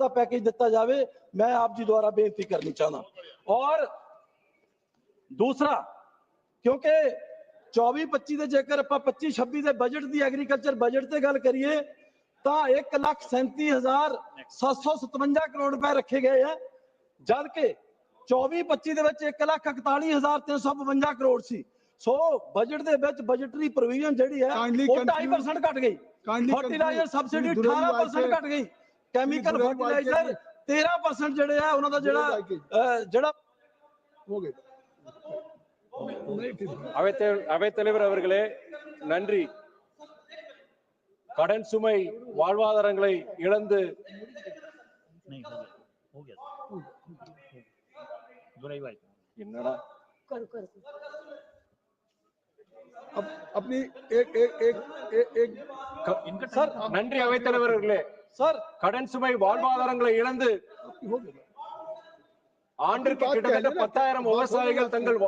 ਦਾ package ਦਿੱਤਾ ਜਾਵੇ, ਮੈਂ ਆਪ ਜੀ ਦੁਆਰਾ ਬੇਨਤੀ ਕਰਨੀ ਚਾਹੁੰਦਾ। ਔਰ ਦੂਸਰਾ, ਕਿਉਂਕਿ 24-25 ਦੇ ਜੇਕਰ ਆਪਾਂ 25-26 ਦੇ ਬਜਟ ਦੀ ਐਗਰੀਕਲਚਰ ਬਜਟ ਤੇ ਗੱਲ ਕਰੀਏ ਤਾਂ 1,37,757 ਕਰੋੜ ਰੁਪਏ ਰੱਖੇ ਗਏ ਹੈ, ਜਦ ਕਿ 24-25 ਦੇ ਵਿੱਚ 1,41,352 ਕਰੋੜ ਸੀ। ਸੋ ਬਜਟ ਦੇ ਵਿੱਚ ਬਜਟਰੀ ਪ੍ਰੋਵੀਜ਼ਨ ਜਿਹੜੀ ਹੈ ਉਹ 2.5% ਘਟ ਗਈ, ਫਰਟੀਲਾਈਜ਼ਰ ਸਬਸਿਡੀ 18% ਘਟ ਗਈ, केमिकल फर्टिलाइजर 13% ਜਿਹੜੇ ਆ ਉਹਨਾਂ ਦਾ ਜਿਹੜਾ ਹੋ ਗਿਆ। அவைத்தலைவர் அவர்களே நன்றி. கடன் சுமை வாழ்வாதாரங்களை இழந்து என்னடா अपनी एक சார் நன்றி அவைத்தலைவர் அவர்களே. சார் கடன் சுமை வாழ்வாதாரங்களை இழந்து ஆண்டிற்கு கிட்டத்தட்ட 10,000 விவசாயிகள் தங்கள்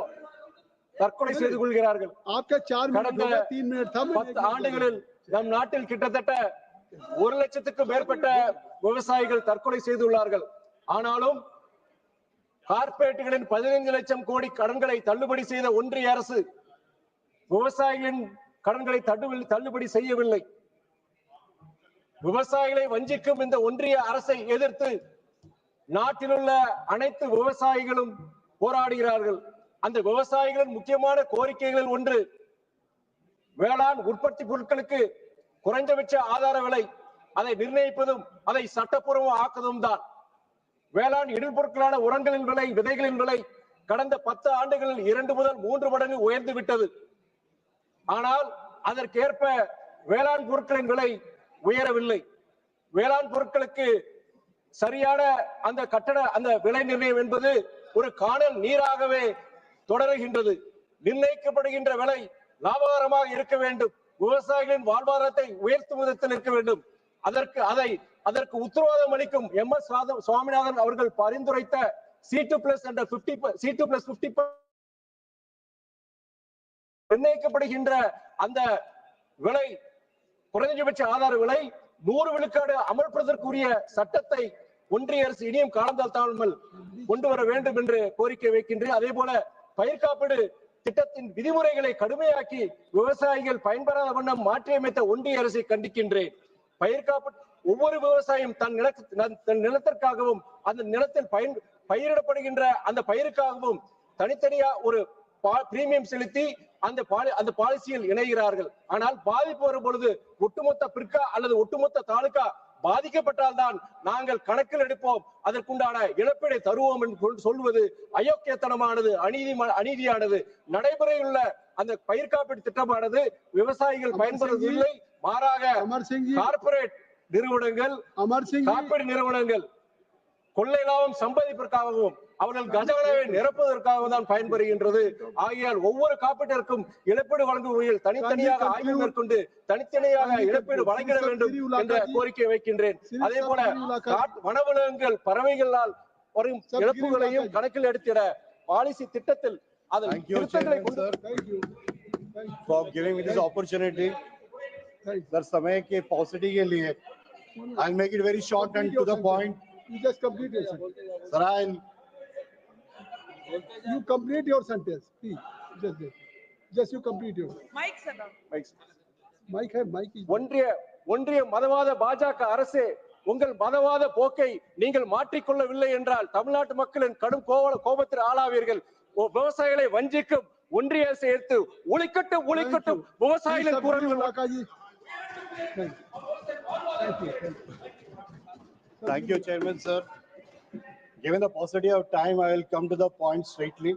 தற்கொலை செய்து கொள்கிறார்கள். கடந்த 10 ஆண்டுகளில் நம் நாட்டில் கிட்டத்தட்ட 1 லட்சத்துக்கு மேற்பட்ட விவசாயிகள் தற்கொலை செய்துள்ளார்கள். ஆனாலும் கார்ப்பரேட்டுகளின் 15 லட்சம் கோடி கடன்களை தள்ளுபடி செய்த ஒன்றிய அரசு விவசாயிகளின் கடன்களை தள்ளுபடி செய்யவில்லை. விவசாயிகளை வஞ்சிக்கும் இந்த ஒன்றிய அரசை எதிர்த்து நாட்டில் உள்ள அனைத்து விவசாயிகளும் போராடுகிறார்கள். அந்த விவசாயிகளின் முக்கியமான கோரிக்கைகளில் ஒன்று வேளாண் உற்பத்தி பொருட்களுக்கு குறைந்தபட்ச ஆதார விலை அதை நிர்ணயிப்பதும் அதை சட்டப்பூர்வ ஆக்குவதும் தான். வேளாண் இடுபொருட்களான உரங்களின் விலை, விதைகளின் விலை கடந்த 10 ஆண்டுகளில் 2 முதல் 3 மடங்கு உயர்ந்து விட்டது. ஆனால் அதற்கேற்ப வேளாண் பொருட்களின் விலை உயரவில்லை. வேளாண் பொருட்களுக்கு சரியான அந்த விலை நிர்ணயம் என்பது ஒரு காணல் நீராகவே தொடருகின்றது. நிர்ணயிக்கப்படுகின்ற விலை லாபகரமாக இருக்க வேண்டும், விவசாயிகளின் வாழ்வாதாரத்தை உயர்த்தும் விதத்தில் இருக்க வேண்டும். அதற்கு உத்தரவாதம் அளிக்கும் MS சுவாமிநாதன் அவர்கள் பரிந்துரைத்த C2+ என்ற 50 நிர்ணயிக்கப்படுகின்ற அந்த விலை, குறைந்தபட்ச ஆதார விலை 100 விழுக்காடு அமல்படுவதற்குரிய சட்டத்தை ஒன்றிய அரசு இனியும் காலந்தாழ்த்தாமல் கொண்டு வர வேண்டும் என்று கோரிக்கை வைக்கின்றேன். அதே போல பயிர் காப்பீடு திட்டத்தின் விதிமுறைகளை கடுமையாக்கி விவசாயிகள் பயன்பெறாத வண்ணம் மாற்றியமைத்த ஒன்றிய அரசை கண்டிக்கின்றேன். பயிர் காப்பீடு ஒவ்வொரு விவசாயியும் தன் நிலத்திற்காகவும் அந்த நிலத்தில் பயிரிடப்படுகின்ற அந்த பயிருக்காகவும் தனித்தனியா ஒரு பிரீமியம் செலுத்தி அந்த பாலிசியில் இணைகிறார்கள். ஆனால் பாதிப்பு வரும் பொழுது ஒட்டுமொத்த பிற்கா அல்லது ஒட்டுமொத்த தாலுகா பாதிக்கப்பட்டால் தான் நாங்கள் கணக்கில் எடுப்போம், அதற்குண்டான இழப்பீடை தருவோம் என்று சொல்வது அயோக்கியத்தனமானது, அநீதியானது. நடைமுறையுள்ள அந்த பயிர் காப்பீடு திட்டமானது விவசாயிகள் பயன்படுவதில்லை, மாறாக கார்ப்பரேட் நிறுவனங்கள், காப்பீடு நிறுவனங்கள் கொள்ளை லாபம் சம்பாதிப்பதற்காகவும் அவர்கள் கஜானாவை நிரப்புவதற்காக தான் பயன்பெறுகின்றது. ஆகையால் ஒவ்வொரு காப்பீட்டிற்கும் இழப்பீடு வழங்கும் வகையில் தனித்தனியாக ஆய்வு மேற்கொண்டு தனித்தனியாக இழப்பீடு வழங்கிட வேண்டும் என்ற கோரிக்கை வைக்கின்றேன். அதே போல வனவிலங்குகள், பறவைகளால் வரும் இழப்புகளையும் கணக்கில் எடுத்திட பாலிசி திட்டத்தில் அதில் திருத்தங்களை கொண்டு समय के पॉसिटी के लिए I'll make it very short and to the point. You just complete your sentence. Sir, you complete your sentence, please. Just you complete your. Mike, sir. Mike है, Mike is. ஒன்றிய மதவாத பாஜக அரசே, உங்கள் மதவாத போக்கை நீங்கள் மாற்றிக்கொள்ளவில்லை என்றால் தமிழ்நாட்டு மக்களின் கடும் கோபத்தில் ஆளாவீர்கள். விவசாயிகளை வஞ்சிக்கும் ஒன்றிய அரசை எடுத்து ஒழிக்கட்டும் விவசாயிகளின் குரல்கள். Thank you, Chairman, sir. Given the paucity of time, I will come to the point straightly.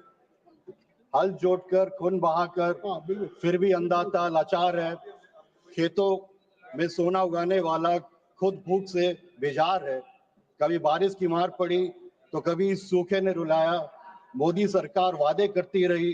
हल जोड़कर, खून बहाकर, फिर भी अंधाता लाचार है। खेतों में सोना उगाने वाला खुद भूख से बेजार है। कभी बारिश की मार पड़ी तो कभी सूखे ने रुलाया। मोदी सरकार वादे करती रही,